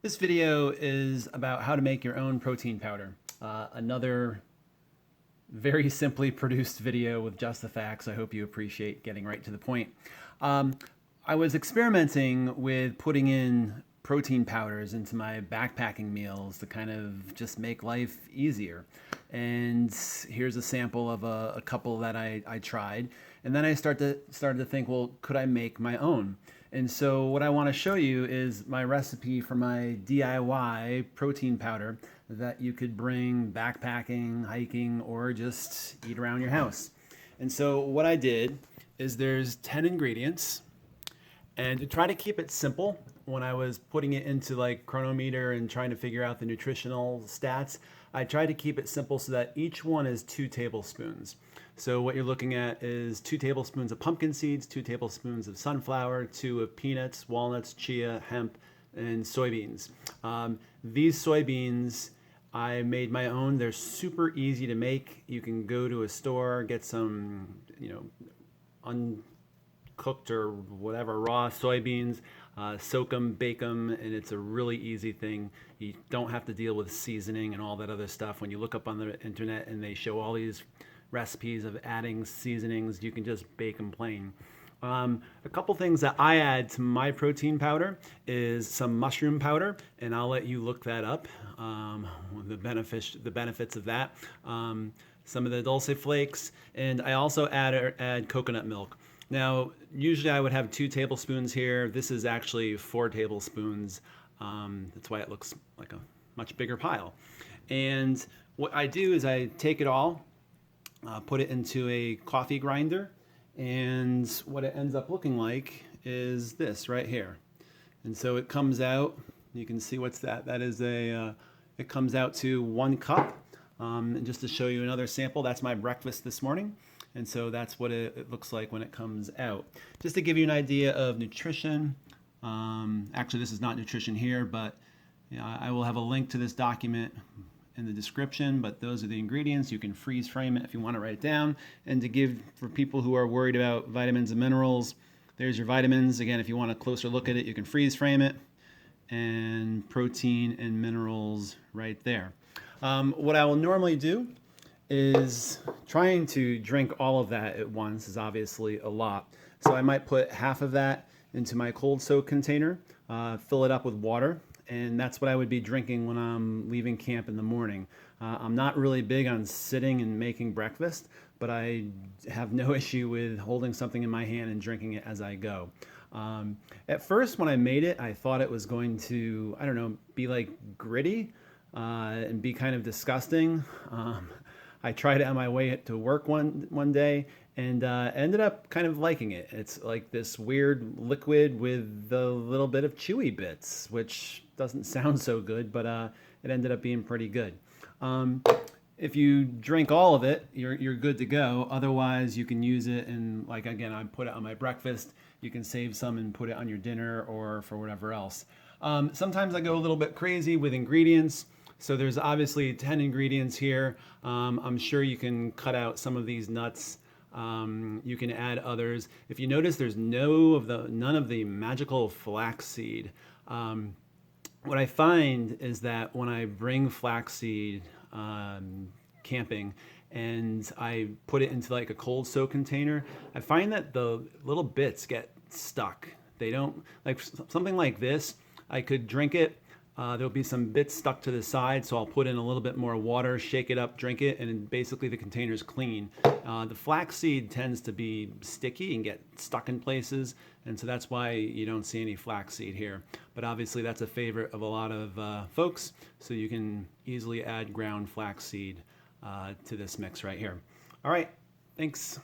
This video is about how to make your own protein powder. Another very simply produced video with just the facts. I hope you appreciate getting right to the point. I was experimenting with putting in protein powders into my backpacking meals to kind of just make life easier. And here's a sample of a couple that I tried. And then I started to think, well, could I make my own? And so what I want to show you is my recipe for my DIY protein powder that you could bring backpacking, hiking, or just eat around your house. And so what I did is there's 10 ingredients. And to try to keep it simple, when I was putting it into like Chronometer and trying to figure out the nutritional stats, I tried to keep it simple so that each one is 2 tablespoons. So what you're looking at is 2 tablespoons of pumpkin seeds, 2 tablespoons of sunflower, 2 of peanuts, walnuts, chia, hemp, and soybeans. These soybeans I made my own. They're super easy to make. You can go to a store, get some, uncooked or whatever raw soybeans, soak them, bake them, and it's a really easy thing. You don't have to deal with seasoning and all that other stuff. When you look up on the internet and they show all these recipes of adding seasonings, you can just bake them plain. A couple things that I add to my protein powder is some mushroom powder, and I'll let you look that up, the benefits of that. Some of the dulce flakes, and I also add coconut milk. Now, usually I would have 2 tablespoons here. This is actually 4 tablespoons. That's why it looks like a much bigger pile. And what I do is I take it all, put it into a coffee grinder, and what it ends up looking like is this right here. And so it comes out, you can see what's that. That is it comes out to 1 cup. And just to show you another sample, that's my breakfast this morning. And so that's what it looks like when it comes out. Just to give you an idea of nutrition, actually this is not nutrition here, but I will have a link to this document in the description, but those are the ingredients. You can freeze frame it if you want to write it down. And to give for people who are worried about vitamins and minerals, there's your vitamins. Again, if you want a closer look at it, you can freeze frame it. And protein and minerals right there. What I will normally do is trying to drink all of that at once is obviously a lot. So I might put half of that into my cold soak container, fill it up with water, and that's what I would be drinking when I'm leaving camp in the morning. I'm not really big on sitting and making breakfast, but I have no issue with holding something in my hand and drinking it as I go. At first, when I made it, I thought it was going to, I don't know, be like gritty and be kind of disgusting. I tried it on my way to work one day and ended up kind of liking it. It's like this weird liquid with a little bit of chewy bits, which doesn't sound so good, but it ended up being pretty good. If you drink all of it, you're good to go. Otherwise, you can use it and, like, again, I put it on my breakfast. You can save some and put it on your dinner or for whatever else. Sometimes I go a little bit crazy with ingredients. So there's obviously 10 ingredients here. I'm sure you can cut out some of these nuts. You can add others. If you notice, there's none of the magical flaxseed. What I find is that when I bring flaxseed camping and I put it into like a cold soak container, I find that the little bits get stuck. They don't, like something like this, I could drink it. There'll be some bits stuck to the side, so I'll put in a little bit more water, shake it up, drink it, and basically the container's clean. The flaxseed tends to be sticky and get stuck in places, and so that's why you don't see any flaxseed here. But obviously that's a favorite of a lot of folks, so you can easily add ground flaxseed to this mix right here. All right, thanks.